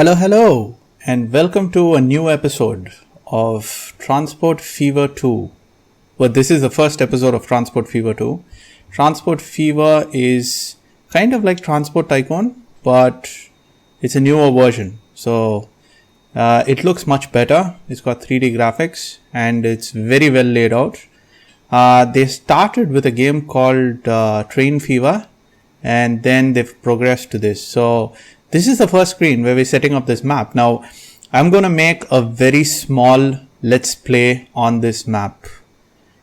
Hello, and welcome to a new episode of Transport Fever 2. Well, this is the first episode of Transport Fever 2. Transport Fever is kind of like Transport Tycoon, but it's a newer version. So, it looks much better. It's got 3D graphics and it's very well laid out. They started with a game called Train Fever, and then they've progressed to this. So, this is the first screen where we're setting up this map. Now, I'm going to make a very small let's play on this map.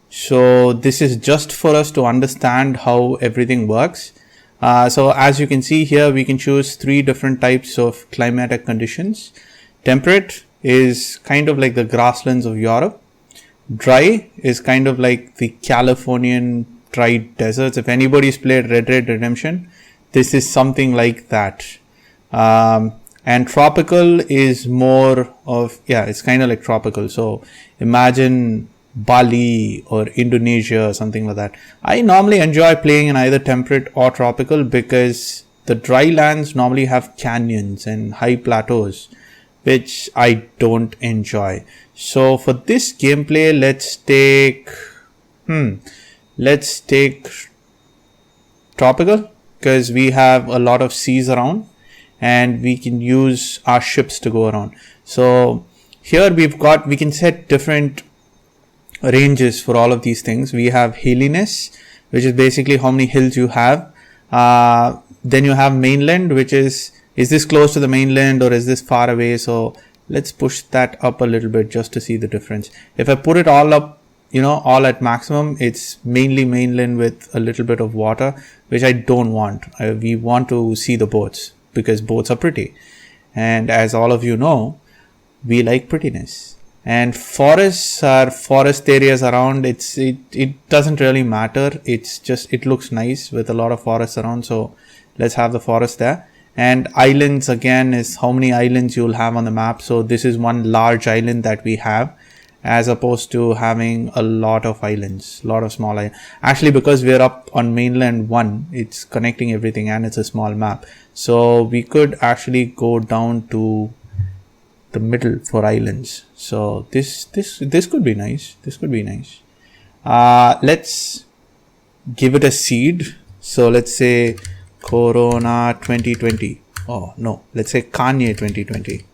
So, this is just for us to understand how everything works. So, as you can see here, we can choose 3 different types of climatic conditions. Temperate is kind of like the grasslands of Europe. Dry is kind of like the Californian dry deserts. If anybody's played Red Dead Redemption, this is something like that. And tropical is more of, it's kind of like tropical. So imagine Bali or Indonesia or something like that. I normally enjoy playing in either temperate or tropical because the dry lands normally have canyons and high plateaus, which I don't enjoy. So for this gameplay, let's take tropical because we have a lot of seas around and we can use our ships to go around. So here we can set different ranges for all of these things. We have hilliness, which is basically how many hills you have. Then you have mainland, which is this close to the mainland or is this far away? So let's push that up a little bit just to see the difference. If I put it all up, all at maximum, it's mainly mainland with a little bit of water, which I don't want. We want to see the boats because boats are pretty. And as all of you know, we like prettiness. And forests are forest areas around. It doesn't really matter. It's just, it looks nice with a lot of forests around. So let's have the forest there. And islands again is how many islands you'll have on the map. So this is one large island that we have, as opposed to having a lot of islands, a lot of small islands. Actually, because we're up on mainland 1, it's connecting everything and it's a small map. So we could actually go down to the middle for islands. So this could be nice. This could be nice. Let's give it a seed. So let's say Corona 2020. Oh no, let's say Kanye 2020.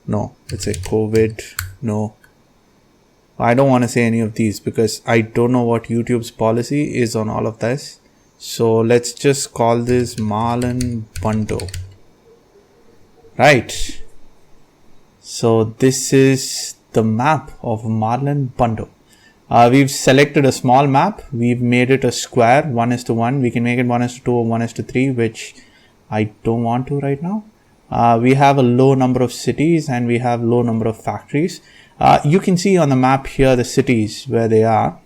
No, let's say COVID. No, I don't want to say any of these because I don't know what YouTube's policy is on all of this. So let's just call this Marlon Bundo. Right. So this is the map of Marlon Bundo. We've selected a small map. We've made it a square 1:1. We can make it 1:2 or 1:3, which I don't want to right now. We have a low number of cities and we have low number of factories. You can see on the map here the cities where they are,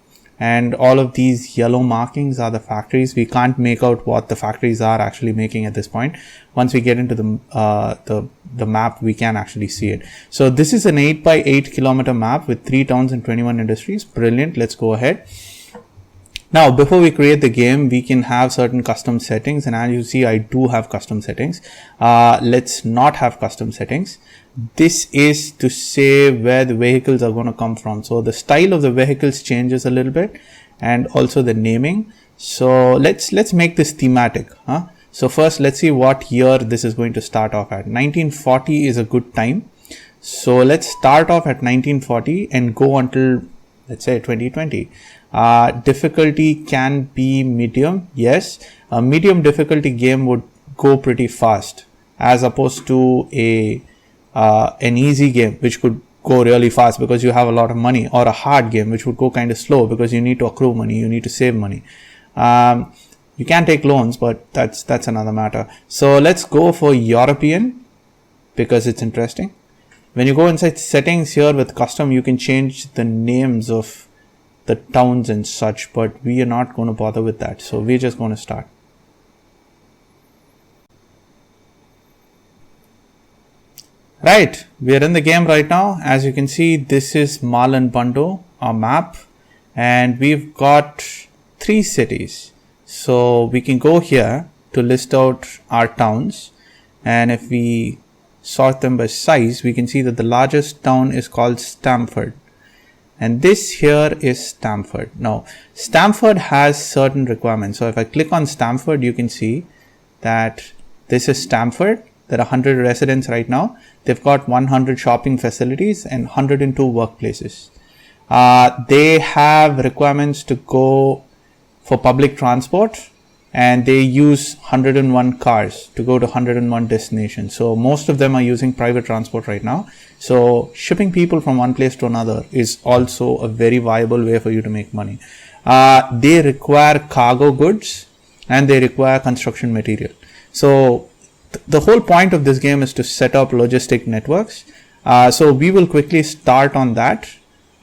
and all of these yellow markings are the factories. We can't make out what the factories are actually making at this point. Once we get into the map, we can actually see it. So this is an 8x8 kilometer map with 3 towns and 21 industries. Brilliant. Let's go ahead. Now, before we create the game, we can have certain custom settings, and as you see, I do have custom settings. Let's not have custom settings. This is to say where the vehicles are going to come from. So the style of the vehicles changes a little bit, and also the naming. So let's make this thematic. So first, let's see what year this is going to start off at. 1940 is a good time. So let's start off at 1940 and go until, let's say, 2020. Difficulty can be medium. Yes, a medium difficulty game would go pretty fast, as opposed to an easy game which could go really fast because you have a lot of money, or a hard game which would go kind of slow because you need to accrue money, you need to save money. You can take loans, but that's another matter. So let's go for European because it's interesting. When you go inside settings here with custom, you can change the names of the towns and such, but we are not going to bother with that. So we're just going to start. Right, we are in the game right now. As you can see, this is Marlon Bundo, our map, and we've got 3 cities. So we can go here to list out our towns. and if we sort them by size, we can see that the largest town is called Stamford, and this here is Stamford. Now Stamford has certain requirements. So if I click on Stamford, you can see that this is Stamford. There are 100 residents right now. They've got 100 shopping facilities and 102 workplaces. They have requirements to go for public transport, and they use 101 cars to go to 101 destinations. So most of them are using private transport right now. So shipping people from one place to another is also a very viable way for you to make money. They require cargo goods and they require construction material. So the whole point of this game is to set up logistic networks. So we will quickly start on that.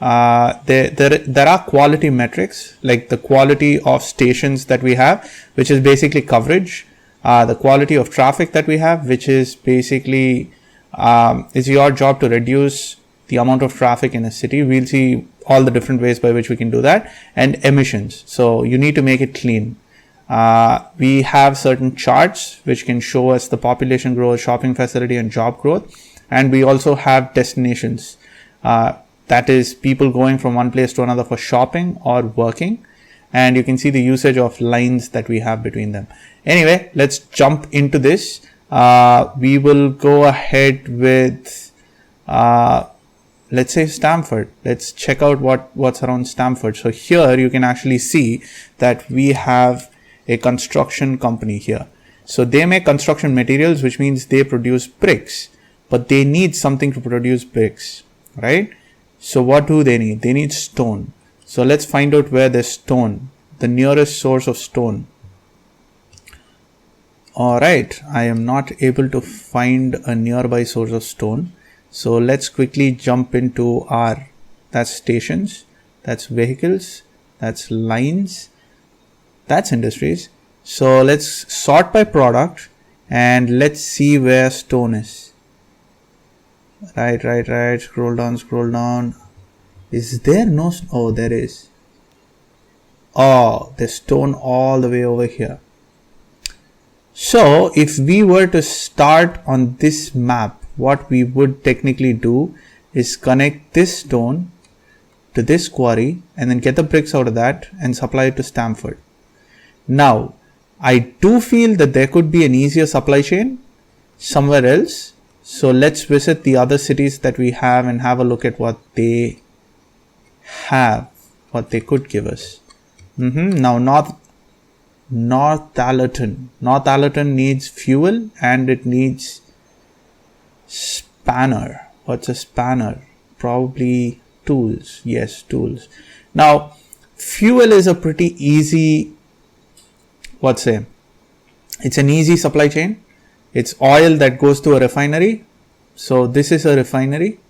There are quality metrics, like the quality of stations that we have, which is basically coverage, the quality of traffic that we have, which is basically it's your job to reduce the amount of traffic in a city. We'll see all the different ways by which we can do that, and emissions. So you need to make it clean. We have certain charts which can show us the population growth, shopping facility, and job growth, and we also have destinations. That is people going from one place to another for shopping or working. And you can see the usage of lines that we have between them. Anyway, let's jump into this. We will go ahead with, let's say Stamford. Let's check out what's around Stamford. So here you can actually see that we have a construction company here. So they make construction materials, which means they produce bricks, but they need something to produce bricks, right? So what do they need? They need stone. So let's find out where there's stone, the nearest source of stone. Alright, I am not able to find a nearby source of stone. So let's quickly jump into that's stations, that's vehicles, that's lines, that's industries. So let's sort by product and let's see where stone is. Right. Scroll down. Is there no? Oh, there is. Oh, there's stone all the way over here. So if we were to start on this map, what we would technically do is connect this stone to this quarry and then get the bricks out of that and supply it to Stamford. Now, I do feel that there could be an easier supply chain somewhere else. So let's visit the other cities that we have and have a look at what they have, what they could give us. Now Northallerton. Northallerton needs fuel and it needs spanner. What's a spanner? Probably tools. Yes, tools. Now fuel is a pretty easy, it's an easy supply chain. It's oil that goes to a refinery. So this is a refinery.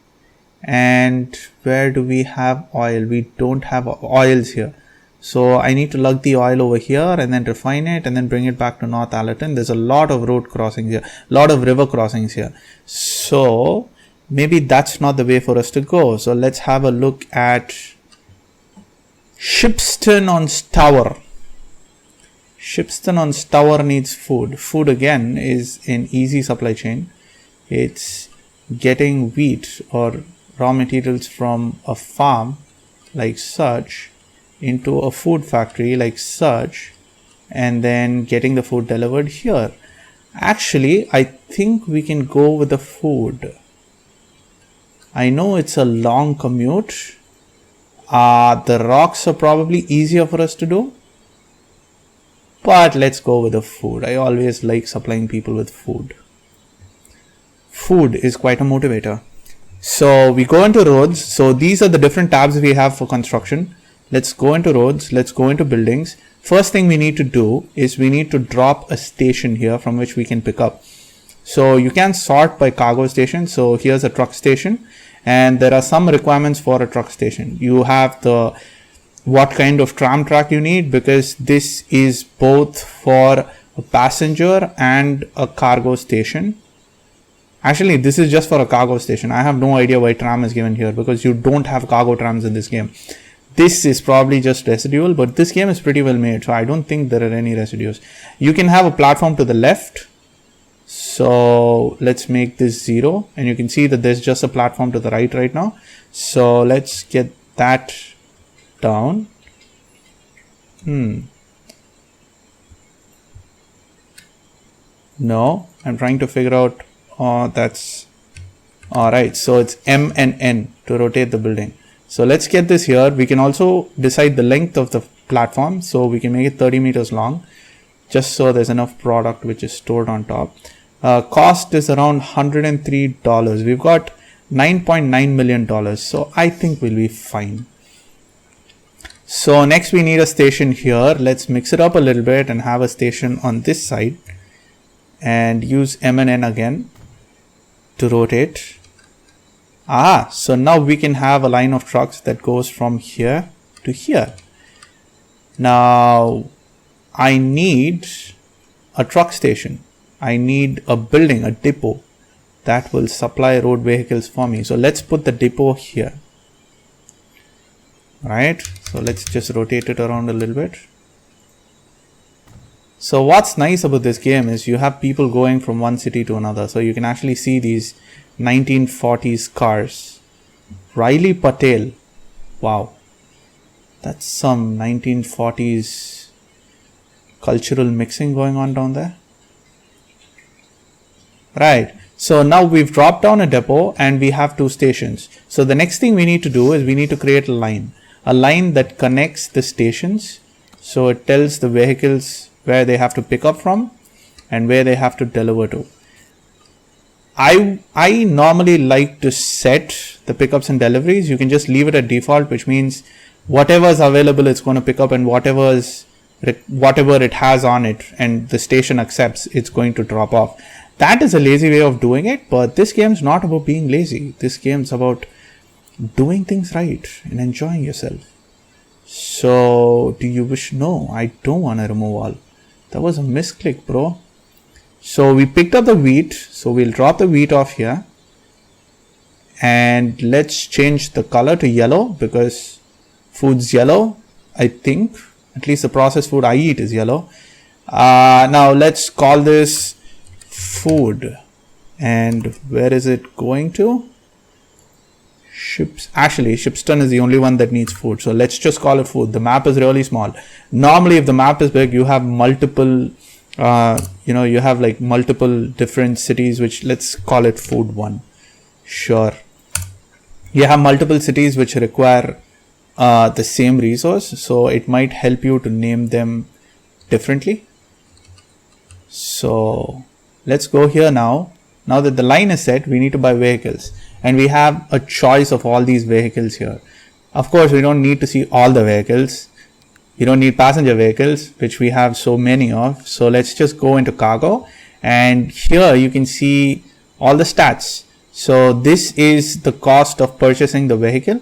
And where do we have oil? We don't have oils here. So I need to lug the oil over here and then refine it and then bring it back to Northallerton. There's a lot of road crossings here, a lot of river crossings here. So maybe that's not the way for us to go. So let's have a look at Shipston on Stour. Shipston on Stour needs food. Food again is an easy supply chain. It's getting wheat or raw materials from a farm like such into a food factory like such and then getting the food delivered here. Actually, I think we can go with the food. I know it's a long commute. The rocks are probably easier for us to do. But let's go with the food. I always like supplying people with food. Food is quite a motivator. So we go into roads. So these are the different tabs we have for construction. Let's go into roads. Let's go into buildings. First thing we need to do is we need to drop a station here from which we can pick up. So you can sort by cargo station. So here's a truck station and there are some requirements for a truck station. You have what kind of tram track you need, because this is both for a passenger and a cargo station. Actually, this is just for a cargo station. I have no idea why tram is given here because you don't have cargo trams in this game. This is probably just residual, but this game is pretty well made, so I don't think there are any residues. You can have a platform to the left. So let's make this 0, and you can see that there's just a platform to the right now. So let's get that down. No, I'm trying to figure out. That's all right. So it's M and N to rotate the building. So let's get this here. We can also decide the length of the platform. So we can make it 30 meters long, just so there's enough product which is stored on top. Cost is around $103. We've got $9.9 million. So I think we'll be fine. So next we need a station here. Let's mix it up a little bit and have a station on this side and use M and N again to rotate. So now we can have a line of trucks that goes from here to here. Now I need a truck station. I need a building, a depot that will supply road vehicles for me. So let's put the depot here. Right, so let's just rotate it around a little bit. So what's nice about this game is you have people going from one city to another. So you can actually see these 1940s cars. Riley Patel. Wow. That's some 1940s cultural mixing going on down there. Right. So now we've dropped down a depot and we have 2 stations. So the next thing we need to do is we need to create a line that connects the stations. So it tells the vehicles where they have to pick up from and where they have to deliver to. I normally like to set the pickups and deliveries. You can just leave it at default, which means whatever is available it's going to pick up, and whatever it has on it and the station accepts, it's going to drop off. That is a lazy way of doing it, but this game's not about being lazy. This game's about doing things right and enjoying yourself. So do you wish? No, I don't want to remove all. That was a misclick, bro. So we picked up the wheat. So we'll drop the wheat off here. And let's change the color to yellow because food's yellow, I think. At least the processed food I eat is yellow. Now let's call this food. And where is it going to? Shipston is the only one that needs food. So let's just call it food. The map is really small. Normally, if the map is big, you have multiple, you have like multiple different cities, which let's call it food 1. Sure. You have multiple cities which require the same resource. So it might help you to name them differently. So let's go here now. Now that the line is set, we need to buy vehicles. And we have a choice of all these vehicles here. Of course, we don't need to see all the vehicles. You don't need passenger vehicles, which we have so many of. So let's just go into cargo. And here you can see all the stats. So this is the cost of purchasing the vehicle.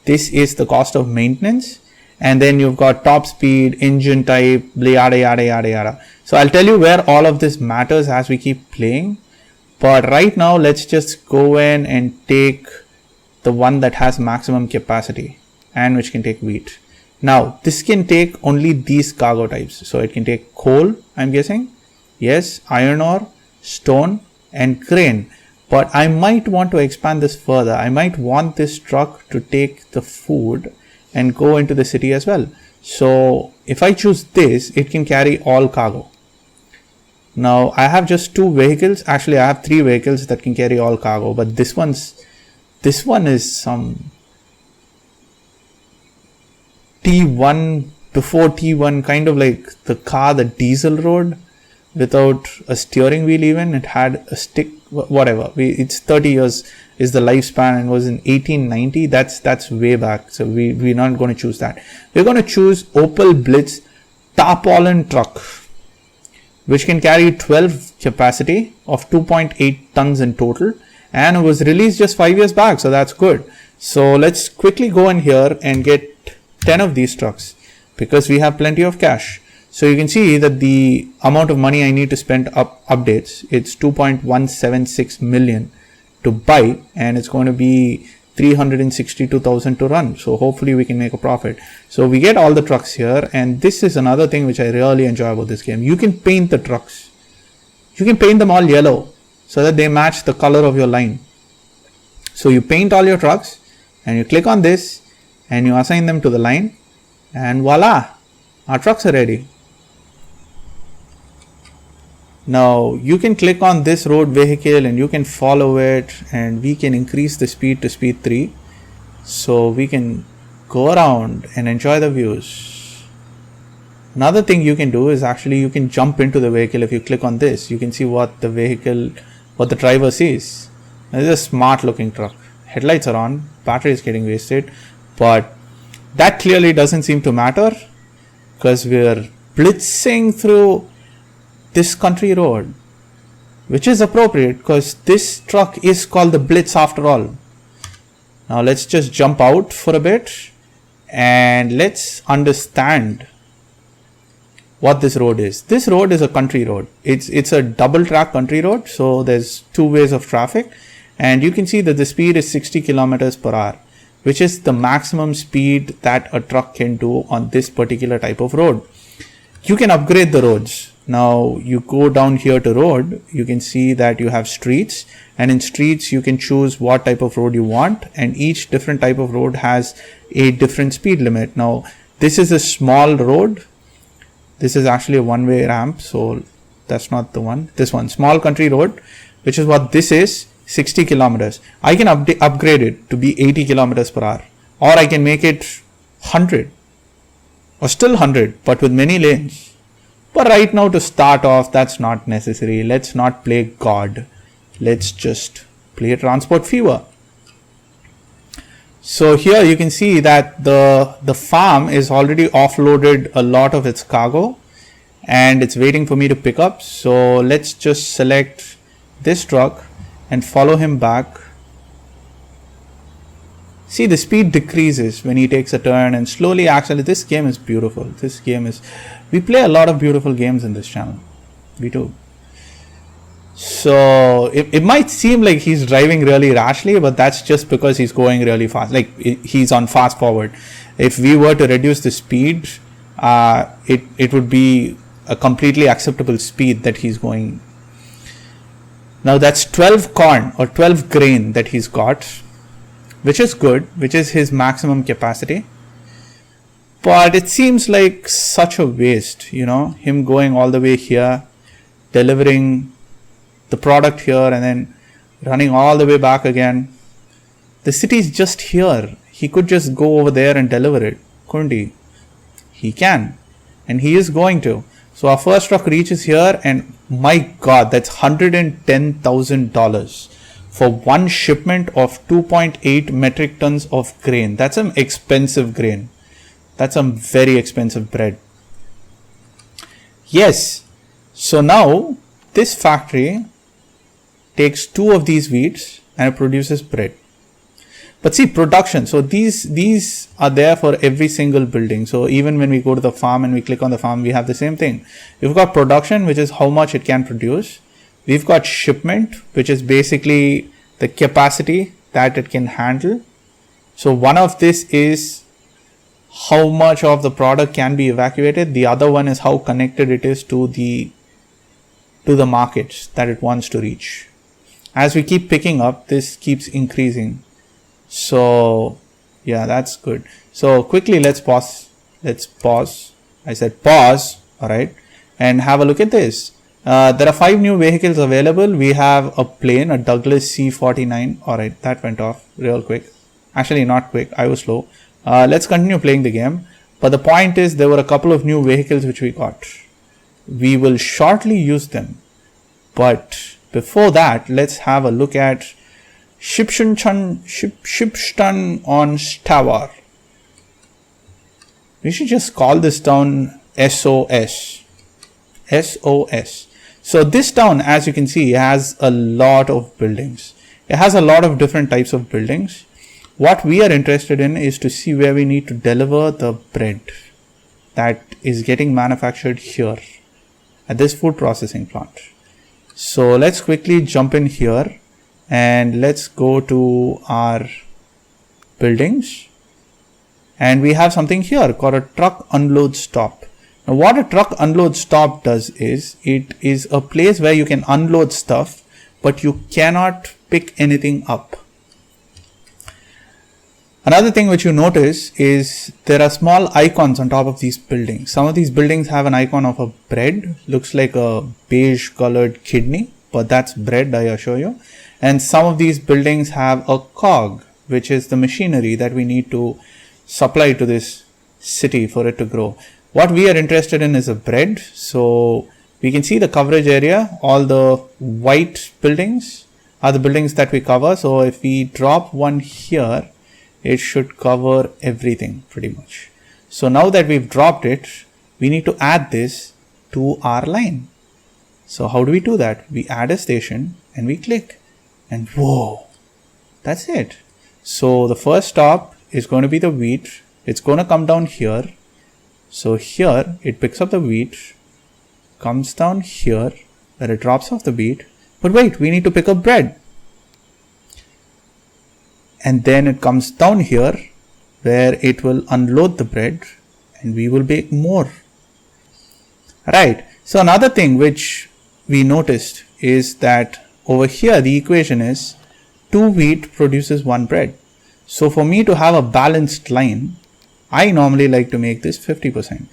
This is the cost of maintenance. And then you've got top speed, engine type, yada, yada, yada, yada. So I'll tell you where all of this matters as we keep playing. But right now, let's just go in and take the one that has maximum capacity and which can take wheat. Now, this can take only these cargo types. So it can take coal, I'm guessing. Yes, iron ore, stone, and crane. But I might want to expand this further. I might want this truck to take the food and go into the city as well. So if I choose this, it can carry all cargo. Now I have just 2 vehicles. Actually, I have 3 vehicles that can carry all cargo, but this one is some T1 before T1, kind of like the car that Diesel rode without a steering wheel even. It had a stick, whatever. It's 30 years is the lifespan and was in 1890. That's way back. So we're not going to choose that. We're going to choose Opel Blitz tarpaulin truck, which can carry 12 capacity of 2.8 tons in total, and it was released just 5 years back, so that's good. So let's quickly go in here and get 10 of these trucks because we have plenty of cash. So you can see that the amount of money I need to spend updates, it's 2.176 million to buy, and it's going to be 362,000 to run. So hopefully we can make a profit. So we get all the trucks here, and this is another thing which I really enjoy about this game. You can paint the trucks. you can paint them all yellow so that they match the color of your line. So you paint all your trucks and you click on this and you assign them to the line, and voila, our trucks are ready. Now you can click on this road vehicle and you can follow it, and we can increase the speed to speed 3 so we can go around and enjoy the views. Another thing you can do is actually you can jump into the vehicle. If you click on this, you can see what the driver sees. This is a smart looking truck. Headlights are on, battery is getting wasted, but that clearly doesn't seem to matter because we're blitzing through this country road, which is appropriate because this truck is called the Blitz after all. Now let's just jump out for a bit and let's understand what this road is. This road is a country road. It's a double track country road, so there's 2 ways of traffic, and you can see that the speed is 60 kilometers per hour, which is the maximum speed that a truck can do on this particular type of road. You can upgrade the roads. Now you go down here to road, you can see that you have streets, and in streets you can choose what type of road you want, and each different type of road has a different speed limit. Now this is a small road. This is actually a one-way ramp, so that's not the one. This one, small country road, which is what this is, 60 kilometers. I can upgrade it to be 80 kilometers per hour, or I can make it 100 or still 100, but with many lanes. But right now, to start off, that's not necessary. Let's not play God. Let's just play transport fever. So here you can see that the farm is already offloaded a lot of its cargo and it's waiting for me to pick up. So let's just select this truck and follow him back. See, the speed decreases when he takes a turn and slowly accelerates. This game is beautiful. We play a lot of beautiful games in this channel. We do. So it might seem like he's driving really rashly, but that's just because he's going really fast. Like he's on fast forward. If we were to reduce the speed, it would be a completely acceptable speed that he's going. Now that's 12 corn or 12 grain that he's got, which is good, which is his maximum capacity. But it seems like such a waste, him going all the way here, delivering the product here and then running all the way back again. The city's just here. He could just go over there and deliver it, couldn't he? He can, and he is going to. So our first truck reaches here, and my God, that's $110,000 for one shipment of 2.8 metric tons of grain. That's some expensive grain. That's some very expensive bread. Yes. So now this factory takes 2 of these wheats and it produces bread. But see, production. So these are there for every single building. So even when we go to the farm and we click on the farm, we have the same thing. We've got production, which is how much it can produce. We've got shipment, which is basically the capacity that it can handle. So one of this is how much of the product can be evacuated. The other one is how connected it is to the markets that it wants to reach. As we keep picking up, this keeps increasing. So yeah, that's good. So quickly, let's pause. I said pause. All right. And have a look at this. There are 5 new vehicles available. We have a plane, a Douglas C-49. All right. That went off real quick. Actually, not quick. I was slow. Let's continue playing the game. But the point is, there were a couple of new vehicles which we got. We will shortly use them. But before that, let's have a look at Shipstan on Stavar. We should just call this town SOS. SOS. So this town, as you can see, has a lot of buildings. It has a lot of different types of buildings. What we are interested in is to see where we need to deliver the bread that is getting manufactured here at this food processing plant. So let's quickly jump in here and let's go to our buildings. And we have something here called a truck unload stop. Now what a truck unload stop does is, it is a place where you can unload stuff, but you cannot pick anything up. Another thing which you notice is there are small icons on top of these buildings. Some of these buildings have an icon of a bread, looks like a beige colored kidney, but that's bread, I assure you. And some of these buildings have a cog, which is the machinery that we need to supply to this city for it to grow. What we are interested in is a bread. So we can see the coverage area. All the white buildings are the buildings that we cover. So if we drop one here, it should cover everything pretty much. So now that we've dropped it, we need to add this to our line. So how do we do that? We add a station and we click, and whoa, that's it. So the first stop is going to be the wheat. It's going to come down here. So here it picks up the wheat, comes down here where it drops off the wheat. But wait, we need to pick up bread. And then it comes down here where it will unload the bread and we will bake more. Right. So another thing which we noticed is that over here the equation is 2 wheat produces 1 bread. So for me to have a balanced line, I normally like to make this 50%.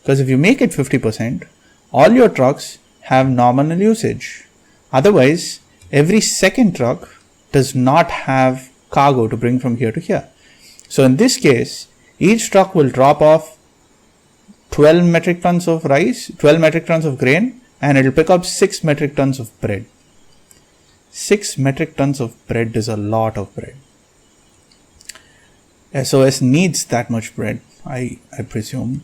Because if you make it 50%, all your trucks have nominal usage. Otherwise, every second truck does not have cargo to bring from here to here. So in this case, each truck will drop off 12 metric tons of rice, 12 metric tons of grain, and it will pick up 6 metric tons of bread. 6 metric tons of bread is a lot of bread. SOS needs that much bread, I presume.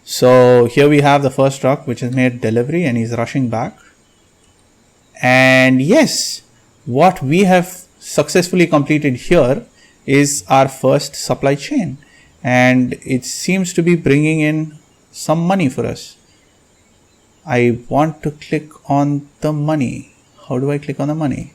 So here we have the first truck which has made delivery and he's rushing back. And yes, what we have successfully completed here is our first supply chain, and it seems to be bringing in some money for us. I want to click on the money. How do I click on the money?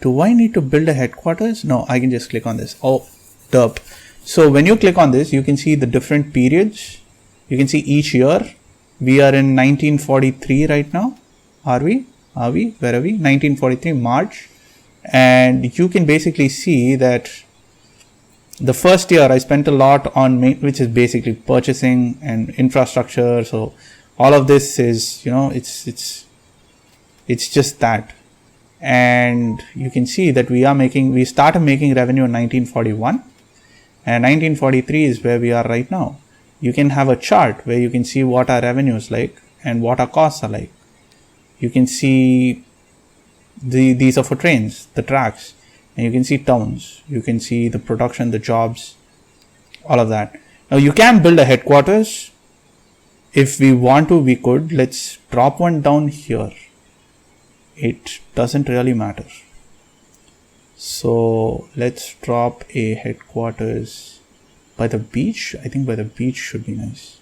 Do I need to build a headquarters? No, I can just click on this. Oh, derp. So when you click on this, you can see the different periods. You can see each year. We are in 1943 right now. Are we? Where are we? 1943 March. And you can basically see that the first year I spent a lot on which is basically purchasing and infrastructure. So all of this is, it's just that. And you can see that we started making revenue in 1941, and 1943 is where we are right now. You can have a chart where you can see what our revenue is like and what our costs are like. You can see these are for trains, the tracks, and you can see towns, you can see the production, the jobs, all of that. Now you can build a headquarters. If we want to, we could. Let's drop one down here. It doesn't really matter. So let's drop a headquarters by the beach. I think by the beach should be nice.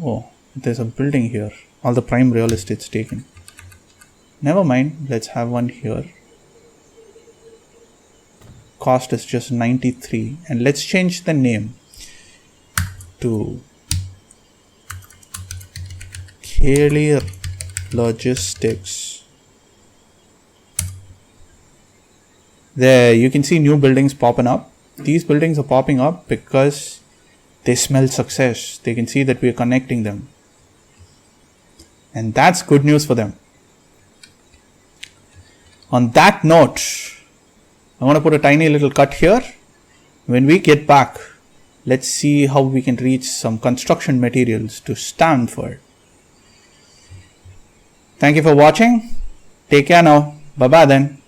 Oh, there's a building here. All the prime real estate's taken. Never mind, let's have one here. Cost is just 93, and let's change the name to Kelly Logistics. There you can see new buildings popping up. These buildings are popping up because they smell success. They can see that we are connecting them, and that's good news for them. On that note, I want to put a tiny little cut here. When we get back, let's see how we can reach some construction materials to Stanford. Thank you for watching. Take care now. Bye bye then.